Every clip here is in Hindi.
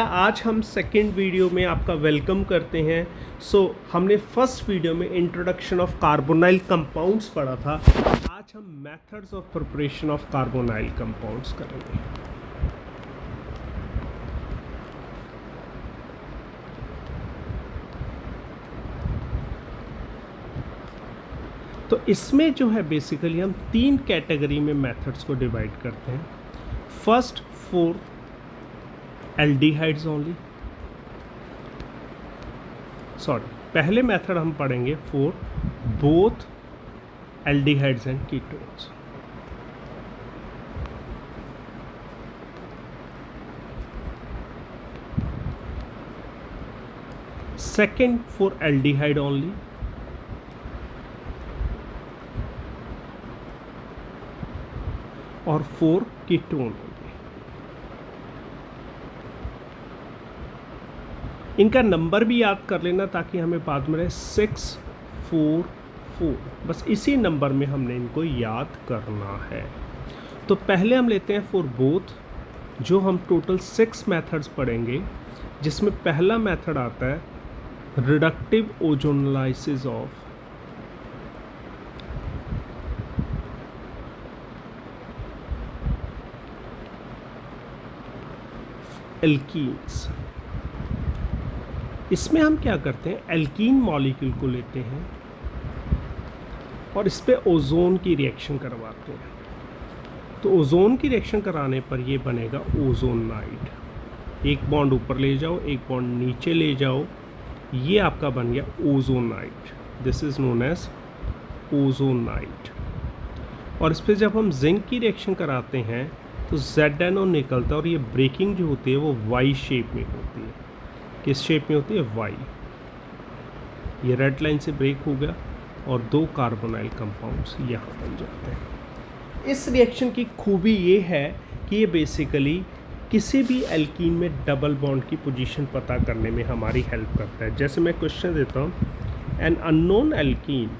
आज हम सेकेंड वीडियो में आपका वेलकम करते हैं। हमने फर्स्ट वीडियो में इंट्रोडक्शन ऑफ कार्बोनाइल कंपाउंड्स पढ़ा था। आज हम methods of preparation of carbonyl compounds करेंगे। तो इसमें जो है बेसिकली हम तीन कैटेगरी में मेथड्स को डिवाइड करते हैं। फर्स्ट फॉर एल्डिहाइड्स ओनली, पहले मेथड हम पढ़ेंगे for both aldehydes and ketones. Second for aldehyde only, और फॉर कीटोन ओनली। इनका नंबर भी याद कर लेना ताकि हमें बाद में रहे 6, 4, 4। बस इसी नंबर में हमने इनको याद करना है। तो पहले हम लेते हैं फॉर बोथ, जो हम टोटल 6 मेथड्स पढ़ेंगे, जिसमें पहला मेथड आता है रिडक्टिव ओजोनलाइसिस ऑफ एल्कीन्स। इसमें हम क्या करते हैं, एल्कीन मॉलिक्यूल को लेते हैं और इस पे ओजोन की रिएक्शन करवाते हैं। तो ओजोन की रिएक्शन कराने पर ये बनेगा ओजोनाइड। एक बॉन्ड ऊपर ले जाओ, एक बॉन्ड नीचे ले जाओ, ये आपका बन गया ozonide. This is known as ozonide. और इस पर जब हम जिंक की रिएक्शन कराते हैं तो ZnO निकलता है और ये ब्रेकिंग जो होती है वो Y शेप में होती है। किस शेप में होती है? Y। ये रेड लाइन से ब्रेक हो गया और 2 कार्बोनाइल कंपाउंड्स यहाँ बन जाते हैं। इस रिएक्शन की खूबी ये है कि ये बेसिकली किसी भी एल्कीन में डबल बॉन्ड की पोजीशन पता करने में हमारी हेल्प करता है। जैसे मैं क्वेश्चन देता हूँ, an unknown alkene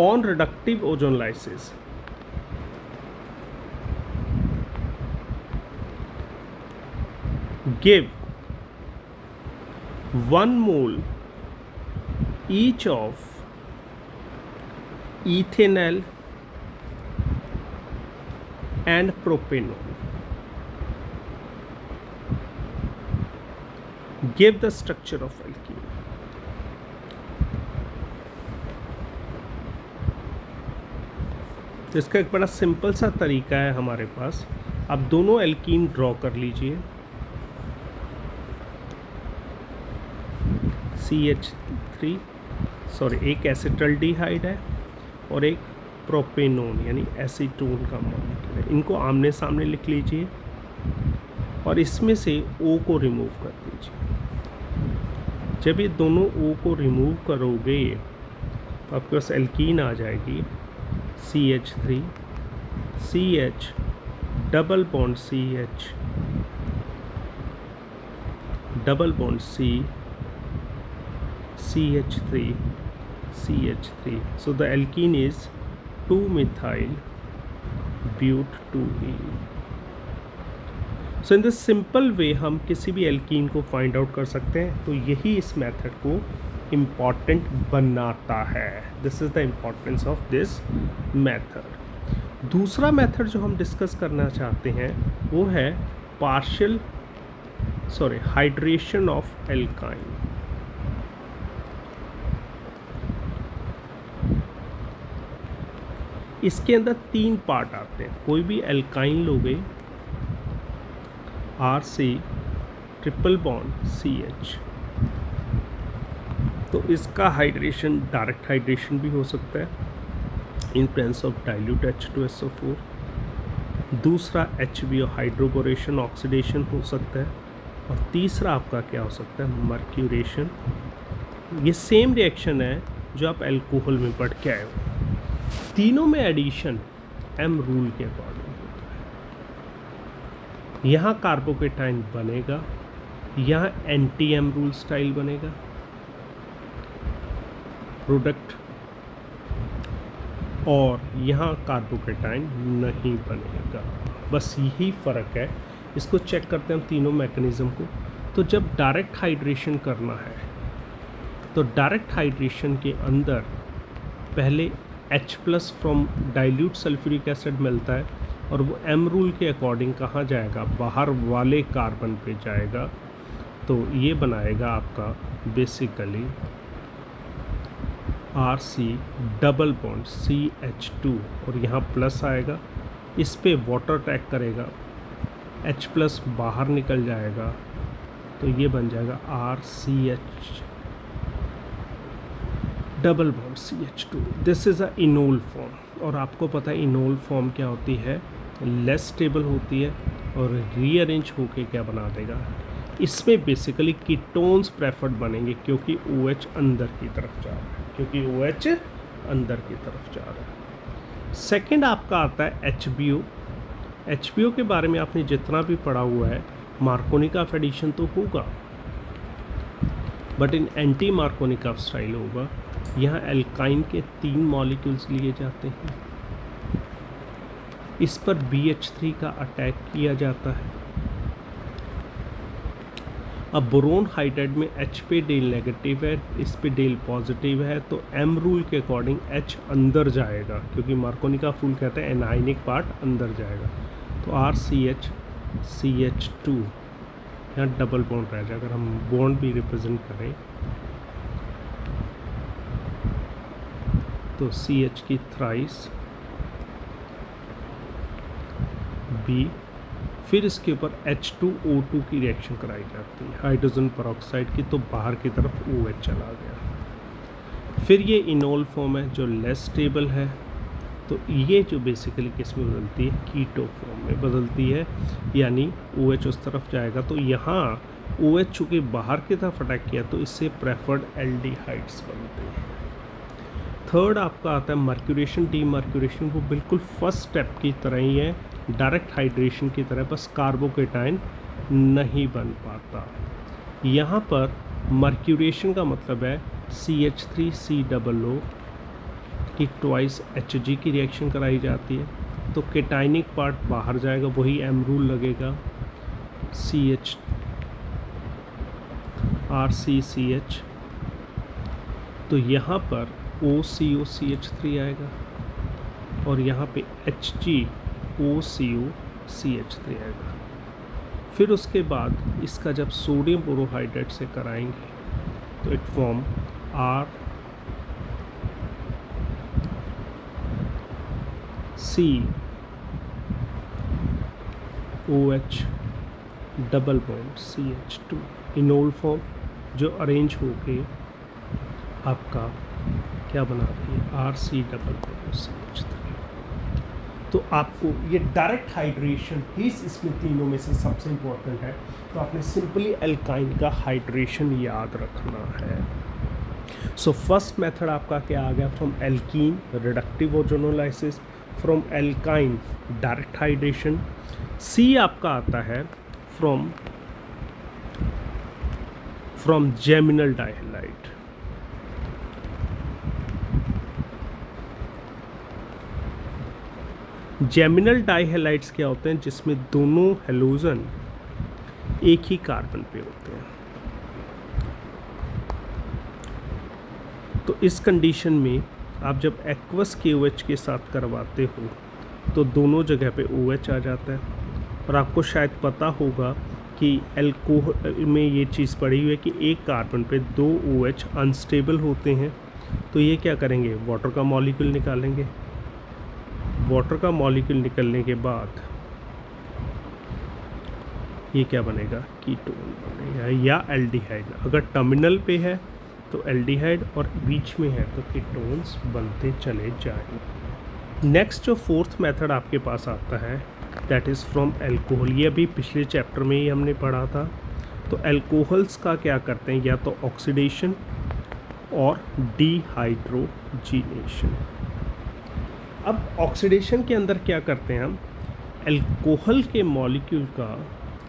on reductive ozonolysis give 1 mole each of ethanol and propanol. Give the structure of alkene. तो इसका एक बड़ा सिंपल सा तरीका है हमारे पास। आप दोनों एल्कीन ड्रॉ कर लीजिए। एक एसिटल्डिहाइड है और एक प्रोपेनोन यानी एसीटोन का मॉलिक्यूल है। इनको आमने सामने लिख लीजिए और इसमें से O को रिमूव कर दीजिए। जब ये दोनों O को रिमूव करोगे तो आपके पास एल्कीन आ जाएगी CH3 CH double bond CH double bond C CH3 CH3। So the alkene is 2-methyl but 2-ene। So in this simple way हम किसी भी एल्कीन को फाइंड आउट कर सकते हैं। तो यही इस मेथड को इम्पॉर्टेंट बनाता है। This is the importance of this method. दूसरा मेथड जो हम डिस्कस करना चाहते हैं वो है हाइड्रेशन ऑफ एल्काइन। इसके अंदर 3 पार्ट आते हैं। कोई भी एल्काइन लोगे, RC ट्रिपल बॉन्ड CH, तो इसका हाइड्रेशन डायरेक्ट हाइड्रेशन भी हो सकता है in presence of dilute H2SO4। दूसरा HBO हाइड्रोबोरेशन ऑक्सीडेशन हो सकता है। और तीसरा आपका क्या हो सकता है? मर्क्यूरेशन। ये सेम रिएक्शन है जो आप अल्कोहल में पढ़ के आए हो। तीनों में एडिशन M रूल के अकॉर्डिंग होता है। यहाँ कार्बोकेटाइन बनेगा, यहाँ NT-M रूल स्टाइल बनेगा। प्रोडक्ट और यहाँ कार्बोकेटाइन नहीं बनेगा। बस यही फ़र्क है। इसको चेक करते हैं हम तीनों मैकेनिज़्म को। तो जब डायरेक्ट हाइड्रेशन करना है तो डायरेक्ट हाइड्रेशन के अंदर पहले H+ from dilute sulphuric acid मिलता है और वो M रूल के अकॉर्डिंग कहाँ जाएगा, बाहर वाले कार्बन पे जाएगा। तो ये बनाएगा आपका basically RC double bond CH2 और यहाँ प्लस आएगा, इस पे वाटर अटैक करेगा, H+ बाहर निकल जाएगा, तो ये बन जाएगा RCH double bond CH2। This is a enol form. और आपको पता है इनोल फॉर्म क्या होती है, लेस स्टेबल होती है और रीअरेंज होके क्या बना देगा, इसमें बेसिकली कीटोन्स प्रेफर्ड बनेंगे क्योंकि OH अंदर की तरफ जा रहा है, सेकंड आपका आता है HBO। HBO के बारे में आपने जितना भी पढ़ा हुआ है, मार्कोनिकॉफ एडिशन तो होगा but in anti Markovnikov style होगा। यहाँ एल्काइन के 3 मॉलिक्यूल्स लिए जाते हैं, इस पर BH3 का अटैक किया जाता है। अब बोरोन हाइड्राइड में H पे डेल नेगेटिव है, इस पे डेल पॉजिटिव है, तो M रूल के अकॉर्डिंग H अंदर जाएगा क्योंकि मार्कोनिकॉफ रूल कहते हैं एनायनिक पार्ट अंदर जाएगा। तो RCH CH2 यहाँ डबल बॉन्ड रह जाएगा। अगर हम बॉन्ड भी रिप्रेजेंट करें तो CH की थ्राइस B, फिर इसके ऊपर H2O2 की रिएक्शन कराई जाती है हाइड्रोजन पेरोक्साइड की, तो बाहर की तरफ OH चला गया। फिर ये इनोल फॉर्म है जो लेस स्टेबल है, तो ये जो बेसिकली किस में बदलती है, कीटो फॉर्म में बदलती है, यानी OH उस तरफ जाएगा। तो यहाँ OH चूँकि बाहर की तरफ अटैक किया तो इससे प्रेफर्ड एल्डिहाइड्स बनते हैं। थर्ड आपका आता है मर्क्यूरेशन। डीमर्क्यूरेशन वो बिल्कुल फर्स्ट स्टेप की तरह ही है, डायरेक्ट हाइड्रेशन की तरह, बस कार्बोकेटाइन नहीं बन पाता। यहाँ पर मर्क्यूरेशन का मतलब है CH3COO की ट्वाइस Hg की रिएक्शन कराई जाती है, तो केटाइनिक पार्ट बाहर जाएगा, वही M रूल लगेगा, CH RCCH। तो यहाँ पर OCOCH3 आएगा और यहाँ पे HgOCOCH3 आएगा। फिर उसके बाद इसका जब सोडियम बोरोहाइड्रेट से कराएंगे तो it form RCOH double bond CH2 enol form जो अरेंज होके आपका क्या बनाती है, RC डबल बॉन्ड CH3। तो आपको ये डायरेक्ट हाइड्रेशन ही इसमें तीनों में से सबसे इम्पोर्टेंट है, तो आपने सिंपली एल्काइन का हाइड्रेशन याद रखना है। सो फर्स्ट मेथड आपका क्या आ गया, from alkene reductive ozonolysis, from alkyne direct hydration. C आपका आता है from geminal dihalide. Geminal dihalides क्या होते हैं, जिसमें दोनों हेलोजन एक ही कार्बन पे होते हैं। तो इस कंडीशन में आप जब एक्वस KOH के साथ करवाते हो तो दोनों जगह पे OH आ जाता है। और आपको शायद पता होगा कि अल्कोहल में ये चीज़ पड़ी हुई है कि एक कार्बन पे 2 OH अनस्टेबल होते हैं, तो ये क्या करेंगे, वाटर का मॉलिक्यूल निकालेंगे। वाटर का मॉलिक्यूल निकलने के बाद ये क्या बनेगा, कीटोन बनेगा या एल्डिहाइड। अगर टर्मिनल पे है तो एल्डिहाइड और बीच में है तो कीटोन्स बनते चले जाएंगे। नेक्स्ट जो फोर्थ मेथड आपके पास आता है दैट इज़ फ्रॉम एल्कोहल। ये अभी पिछले चैप्टर में ही हमने पढ़ा था। तो एल्कोहल्स का क्या करते हैं, या तो ऑक्सीडेशन और डिहाइड्रोजीनेशन। अब ऑक्सीडेशन के अंदर क्या करते हैं हम, एल्कोहल के मॉलिक्यूल का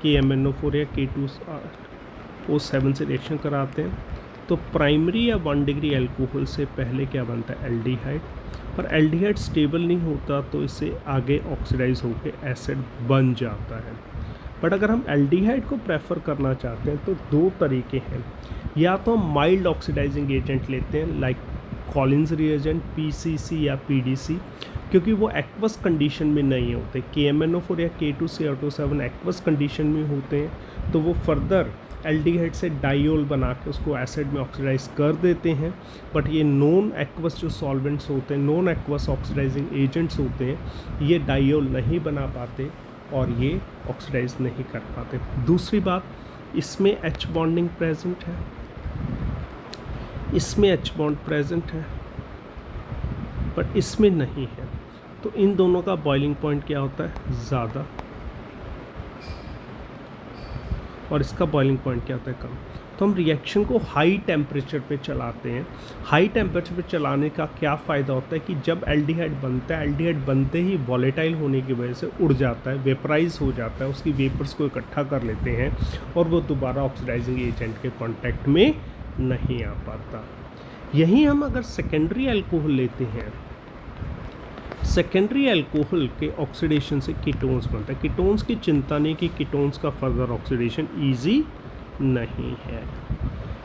KMnO4 या K2O7 से रिएक्शन कराते हैं, तो प्राइमरी या 1 डिग्री अल्कोहल से पहले क्या बनता है, एल्डिहाइड। पर एल्डिहाइड स्टेबल नहीं होता तो इससे आगे ऑक्सीडाइज होकर एसिड बन जाता है। बट अगर हम एल्डिहाइड को प्रेफर करना चाहते हैं तो दो तरीके हैं, या तो हम माइल्ड ऑक्सीडाइजिंग एजेंट लेते हैं लाइक कॉलिन्स रिएजेंट पीसीसी या पीडीसी, क्योंकि वो एक्वस कंडीशन में नहीं होते। KMnO4 या K2CO2 एक्वस कंडीशन में होते हैं तो वो फर्दर एल्डिहाइड से डाइयोल बना के उसको एसिड में ऑक्सीडाइज कर देते हैं। बट ये नॉन एक्वस जो सॉल्वेंट्स होते हैं, नॉन एक्वस ऑक्सीडाइजिंग एजेंट्स होते हैं, ये डाइयोल नहीं बना पाते और ये ऑक्सीडाइज नहीं कर पाते। दूसरी बात, इसमें H बॉन्डिंग प्रेजेंट है, इसमें H बॉन्ड प्रेजेंट है बट इसमें नहीं है, तो इन दोनों का बॉइलिंग पॉइंट क्या होता है, ज़्यादा, और इसका बॉइलिंग पॉइंट क्या होता है, कम। तो हम रिएक्शन को हाई टेम्परेचर पे चलाते हैं। हाई टेम्परेचर पे चलाने का क्या फ़ायदा होता है कि जब एल्डिहाइड बनता है, एल्डिहाइड बनते ही वॉलेटाइल होने की वजह से उड़ जाता है, वेपराइज हो जाता है, उसकी वेपर्स को इकट्ठा कर लेते हैं और वो दोबारा ऑक्सीडाइजिंग एजेंट के कॉन्टैक्ट में नहीं आ पाता। यहीं हम अगर सेकेंडरी अल्कोहल लेते हैं, सेकेंडरी अल्कोहल के ऑक्सीडेशन से कीटोन्स बनता है। कीटोन्स की चिंता नहीं कि कीटोन्स का फर्दर ऑक्सीडेशन इजी नहीं है।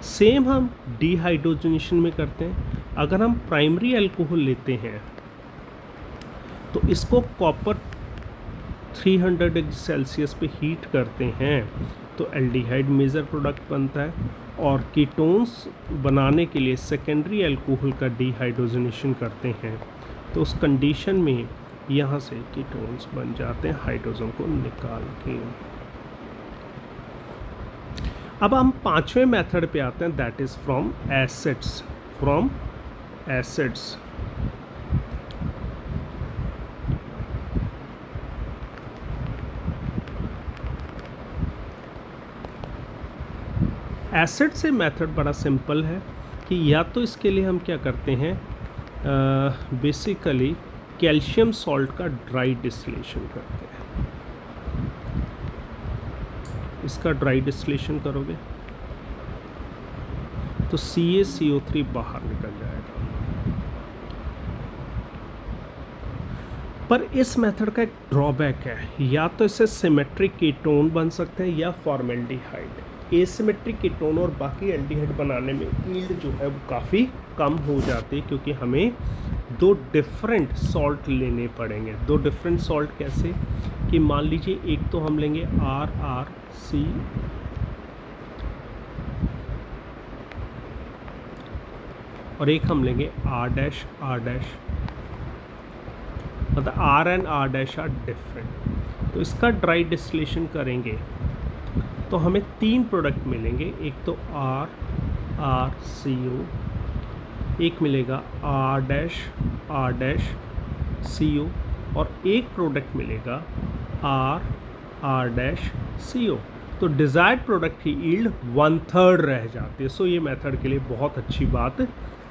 सेम हम डिहाइड्रोजनेशन में करते हैं। अगर हम प्राइमरी अल्कोहल लेते हैं तो इसको कॉपर 300 डिग्री सेल्सियस पे हीट करते हैं तो एल्डिहाइड मेजर प्रोडक्ट बनता है, और कीटोन्स बनाने के लिए सेकेंडरी अल्कोहल का डिहाइड्रोजनेशन करते हैं तो उस कंडीशन में यहाँ से कीटोन्स बन जाते हैं हाइड्रोजन को निकाल के। अब हम पांचवें मेथड पे आते हैं, that is from acids. From acids acid से मेथड बड़ा सिंपल है कि या तो इसके लिए हम क्या करते हैं, बेसिकली कैल्शियम सॉल्ट का ड्राई डिस्टिलेशन करते हैं। इसका ड्राई डिस्टिलेशन करोगे तो CaCO3 बाहर निकल जाएगा। पर इस मेथड का एक ड्रॉबैक है, या तो इससे सिमेट्रिक कीटोन बन सकते हैं या फॉर्मेल्डिहाइड। एसिमेट्रिक कीटोन और बाकी एल्डिहाइड बनाने में यील्ड जो है वो काफ़ी कम हो जाती है, क्योंकि हमें दो डिफरेंट सॉल्ट लेने पड़ेंगे। दो डिफरेंट सॉल्ट कैसे कि मान लीजिए एक तो हम लेंगे RRC और एक हम लेंगे R', मतलब R and R' are different. तो इसका ड्राई डिस्टिलेशन करेंगे तो हमें 3 प्रोडक्ट मिलेंगे, एक तो RRCO, एक मिलेगा R', और एक प्रोडक्ट मिलेगा R', तो डिज़ायर्ड प्रोडक्ट की यील्ड 1/3 रह जाती है। सो ये मेथड के लिए बहुत अच्छी बात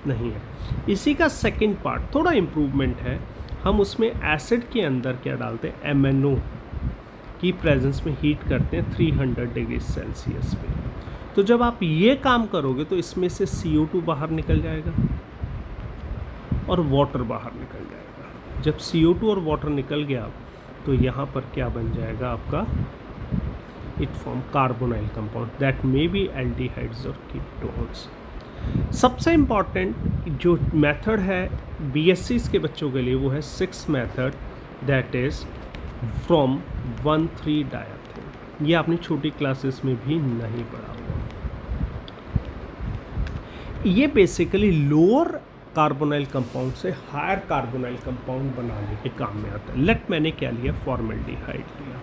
नहीं है। इसी का सेकंड पार्ट थोड़ा इम्प्रूवमेंट है, हम उसमें एसिड के अंदर क्या डालते हैं, MnO की प्रेजेंस में हीट करते हैं 300 डिग्री सेल्सियस पे। तो जब आप ये काम करोगे तो इसमें से CO2 बाहर निकल जाएगा और वाटर बाहर निकल जाएगा। जब CO2 और वाटर निकल गया तो यहाँ पर क्या बन जाएगा आपका, it form carbonyl compound that may be aldehydes और कीटोन्स। सबसे इम्पॉर्टेंट जो मेथड है BSc के बच्चों के लिए वो है 6th method, that is from 1,3-डायथेन। ये आपने छोटी क्लासेस में भी नहीं पढ़ा हुआ। ये बेसिकली लोअर कार्बोनाइल कंपाउंड से हायर कार्बोनाइल कंपाउंड बनाने के काम में आता है। मैंने क्या लिया, फॉर्मेल्डिहाइड लिया।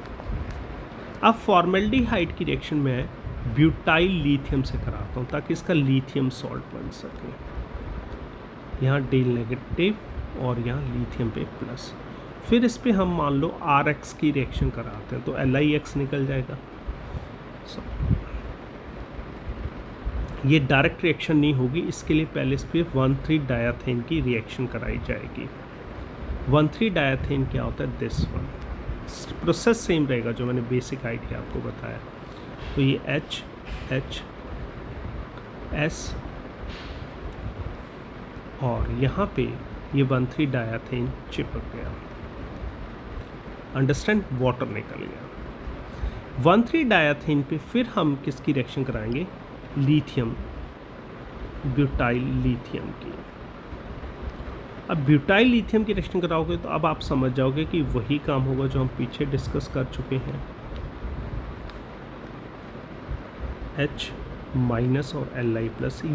अब फॉर्मेल्डिहाइड की रिएक्शन में ब्यूटाइल लिथियम से कराता हूँ ताकि इसका लिथियम सॉल्ट बन सके। यहाँ डेल नेगेटिव और यहाँ लिथियम पे प्लस। फिर इस पे हम मान लो RX की रिएक्शन कराते हैं तो LiX निकल जाएगा। ये डायरेक्ट रिएक्शन नहीं होगी, इसके लिए पहले इस पर 1,3-डायथेन की रिएक्शन कराई जाएगी। 1,3-डायथेन क्या होता है, दिस वन। प्रोसेस सेम रहेगा जो मैंने बेसिक आइडिया आपको बताया। तो ये H, H, S, और यहाँ पे ये 1,3 डायाथेन चिपक गया। अंडरस्टैंड, वाटर निकल गया। 1,3 डायाथेन पे फिर हम किसकी रिएक्शन कराएंगे? लिथियम, ब्यूटाइल लिथियम की। अब ब्यूटाइल लिथियम की रिएक्शन कराओगे तो अब आप समझ जाओगे कि वही काम होगा जो हम पीछे डिस्कस कर चुके हैं। H माइनस और Li+,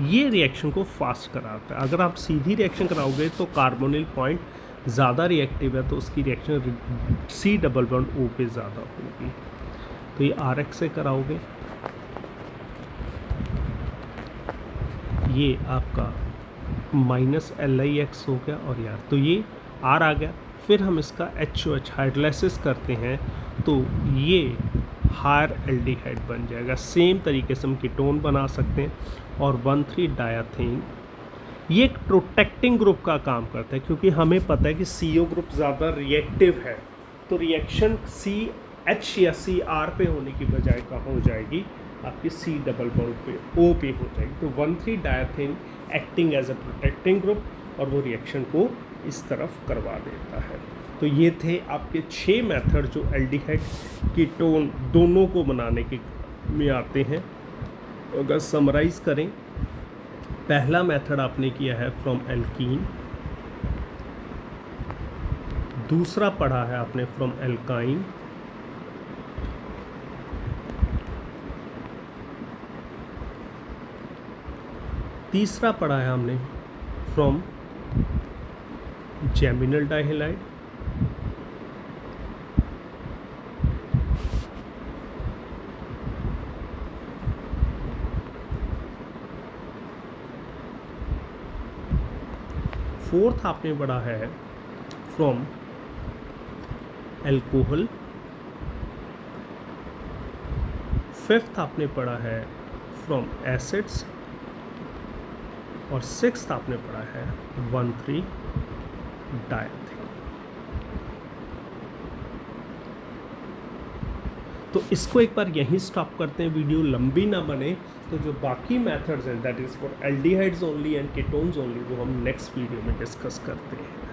ये रिएक्शन को फास्ट कराता है। अगर आप सीधी रिएक्शन कराओगे तो कार्बोनिल पॉइंट ज़्यादा रिएक्टिव है, तो उसकी reaction C double bond O पे ज़्यादा होगी। तो ये RX से कराओगे, ये आपका माइनस LiX हो गया और यार तो ये R आ गया। फिर हम इसका HOH हाइड्रोलाइसिस करते हैं तो ये हायर एल्डिहाइड बन जाएगा। सेम तरीके से हम कीटोन बना सकते हैं। और 1,3 डायाथेन ये एक प्रोटेक्टिंग ग्रुप का काम करता है, क्योंकि हमें पता है कि CO ग्रुप ज़्यादा रिएक्टिव है, तो रिएक्शन CH या CR पे होने की बजाय कहाँ हो जाएगी? आपकी C डबल बॉन्ड पे O पे हो जाएगी। तो 1,3 dithiane acting as a protecting group और वो रिएक्शन को इस तरफ करवा देता है। तो ये थे आपके 6 मेथड जो एल्डिहाइड कीटोन दोनों को बनाने के में आते हैं। अगर समराइज़ करें, पहला मेथड आपने किया है फ्रॉम एल्कीन, दूसरा पढ़ा है आपने फ्रॉम एल्काइन, तीसरा पढ़ा है हमने फ्रॉम जैमिनल डाइहेलाइड, फोर्थ आपने पढ़ा है फ्रॉम एल्कोहल, फिफ्थ आपने पढ़ा है फ्रॉम एसिड्स और सिक्स्थ आपने पढ़ा है 1,3 डायाथेन। तो इसको एक बार यहीं स्टॉप करते हैं, वीडियो लंबी ना बने। तो जो बाकी मेथड्स हैं that is for aldehydes only and ketones only, वो हम नेक्स्ट वीडियो में डिस्कस करते हैं।